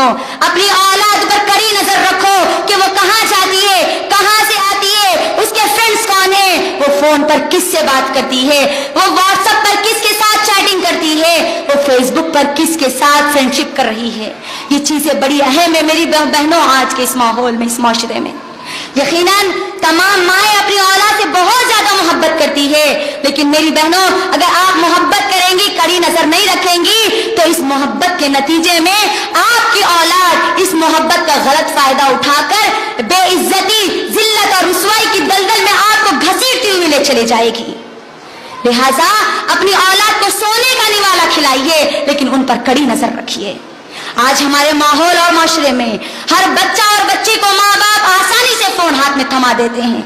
बहनों, अपनी औलाद पर कड़ी नजर रखो कि वो कहां जाती है, कहां से आती है, उसके फ्रेंड्स कौन है, वो फोन पर किससे बात करती है, वो व्हाट्सएप पर किसके साथ चैटिंग करती है, वो फेसबुक पर किसके साथ फ्रेंडशिप कर रही है। ये चीजें बड़ी अहम है मेरी बहनों आज के इस माहौल में, इस माशरे में। यकीनन तमाम माएँ अपनी औलाद से बहुत ज्यादा मोहब्बत करती है, लेकिन मेरी बहनों अगर आप मोहब्बत करेंगी, कड़ी नजर नहीं रखेंगी, तो इस मोहब्बत के नतीजे में आपकी औलाद इस मोहब्बत का गलत फायदा उठाकर बेइज्जती, जिल्लत और रुसवाई की दलदल में आपको घसीटती हुई ले चली जाएगी। लिहाजा अपनी औलाद को सोने का निवाला खिलाइए, लेकिन उन पर कड़ी नजर रखिए। आज हमारे माहौल और माशरे में हर बच्चा और बच्ची को माँ बाप आसानी से फोन हाथ में थमा देते हैं।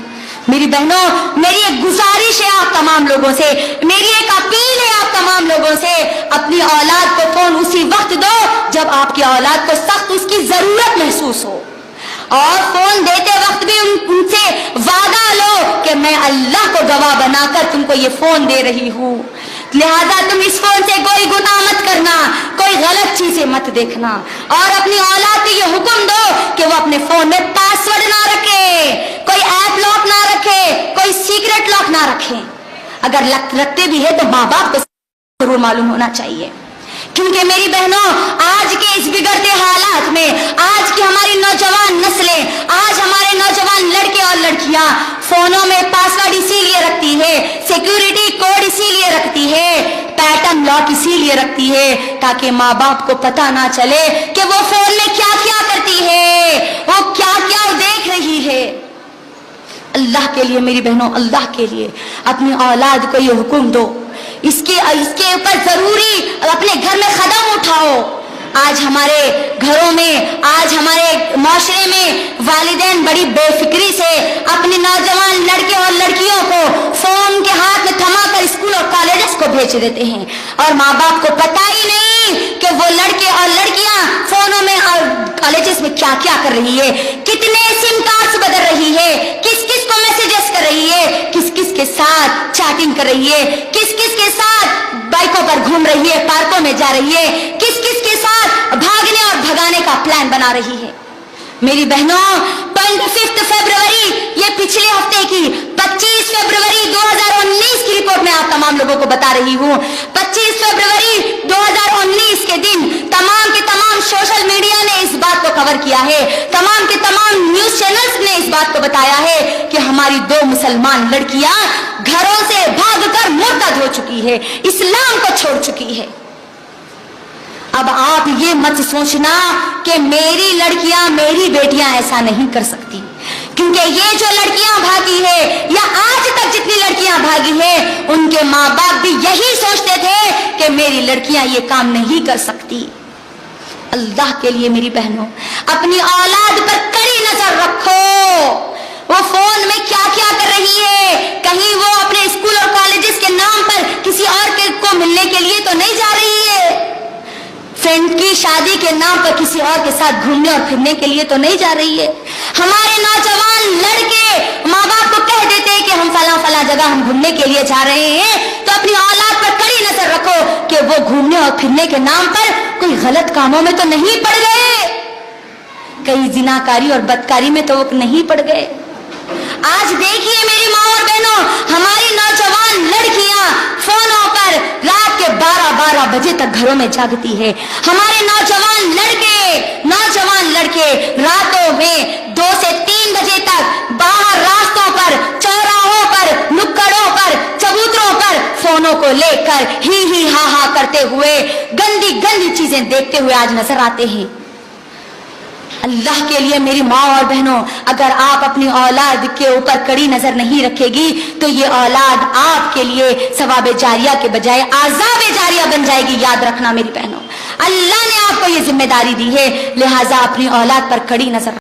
मेरी बहनों, मेरी एक गुजारिश है आप तमाम लोगों से, मेरी एक अपील है आप तमाम लोगों से, अपनी औलाद को फोन उसी वक्त दो जब आपकी औलाद को सख्त उसकी जरूरत महसूस हो, और फोन देते वक्त भी उनसे वादा लो कि मैं अल्लाह को गवाह बनाकर तुमको ये फोन दे रही हूँ। लिहाजा तुम इस फोन से कोई गुनाह मत करना, कोई गलत चीजें मत देखना, और अपनी औलाद को ये हुक्म दो कि वो अपने फोन में पासवर्ड ना रखे, कोई ऐप लॉक ना रखे, कोई सीक्रेट लॉक ना रखे। अगर रखते भी है तो माँ बाप को जरूर मालूम होना चाहिए, क्योंकि मेरी बहनों आज के इस बिगड़ते हालात में आज की हमारी नौजवान नस्लें, आज हमारे नौजवान लड़के और लड़कियां फोनों में पासवर्ड इसीलिए रखती है, सिक्योरिटी कोड इसीलिए रखती है, पैटर्न लॉक इसीलिए रखती है ताकि माँ बाप को पता ना चले कि वो फोन में क्या क्या करती है, वो क्या क्या देख रही है। अल्लाह के लिए मेरी बहनों, अल्लाह के लिए अपनी औलाद को ये हुक्म दो, इसके ऊपर जरूरी अपने घर में कदम उठाओ। आज हमारे घरों में, आज हमारे माशरे में वालिदैन बड़ी बेफिक्री से अपने नौजवान लड़के और लड़कियों को फोन के हाथ में थमाकर स्कूल और कॉलेजेस को भेज देते हैं, और माँ बाप को पता ही नहीं कि वो लड़के और लड़कियां फोनों में और कॉलेजेस में क्या क्या कर रही है, कितने सिम कार्ड्स बदल रही है, किस किस को मैसेजेस कर रही है, किस किस के साथ चैटिंग कर रही है, किस किस के साथ बाइकों पर घूम रही है, पार्कों में जा रही है, किस किस के साथ भागने और भगाने का प्लान बना रही है। मेरी बहनों 25 फरवरी, ये पिछले हफ्ते की 25 फरवरी 2019 की रिपोर्ट में आप तमाम लोगों को बता रही हूँ। 25 फरवरी 2019 के दिन तमाम के तमाम सोशल मीडिया ने इस बात को कवर किया है, तमाम के तमाम न्यूज चैनल्स ने इस बात को बताया है कि हमारी 2 मुसलमान लड़कियां घरों से भागकर मुर्तद हो चुकी है, इस्लाम को छोड़ चुकी है। अब आप ये मत सोचना कि मेरी लड़कियां, मेरी बेटियां ऐसा नहीं कर सकती, क्योंकि ये जो लड़कियां भागी है या आज तक जितनी लड़कियां भागी है, उनके माँ बाप भी यही सोचते थे कि मेरी लड़कियां ये काम नहीं कर सकती। अल्लाह के लिए मेरी बहनों, अपनी औलाद पर कड़ी नजर रखो, वो फोन में क्या क्या कर रही है, कहीं वो अपने स्कूल और कॉलेजेस के नाम पर किसी और को मिलने के लिए तो नहीं जा रही है, फ्रेंड की शादी के नाम पर किसी और के साथ घूमने और फिरने के लिए तो नहीं जा रही है। हमारे नौजवान लड़के माँ बाप को कह देते हैं कि हम फला जगह हम घूमने के लिए जा रहे हैं, तो अपनी औलाद पर कड़ी नजर रखो कि वो घूमने और फिरने के नाम पर कोई गलत कामों में तो नहीं पड़ गए, कहीं जिनाकारी और बदकारी में तो वो नहीं पड़ गए। आज देखिए मेरी माँ और बहनों, हमारी नौजवान लड़कियां फोनों पर रात के 12-12 बजे तक घरों में जागती है। हमारे नौजवान लड़के रातों में 2 से 3 बजे तक बाहर रास्तों पर, चौराहों पर, नुक्कड़ों पर, चबूतरों पर फोनों को लेकर ही हा करते हुए गंदी गंदी चीजें देखते हुए आज नजर आते हैं। अल्लाह के लिए मेरी माँ और बहनों, अगर आप अपनी औलाद के ऊपर कड़ी नजर नहीं रखेगी तो ये औलाद आपके लिए सवाब जारिया के बजाय आज़ाब जारिया बन जाएगी। याद रखना मेरी बहनों, अल्लाह ने आपको ये जिम्मेदारी दी है, लिहाजा अपनी औलाद पर कड़ी नजर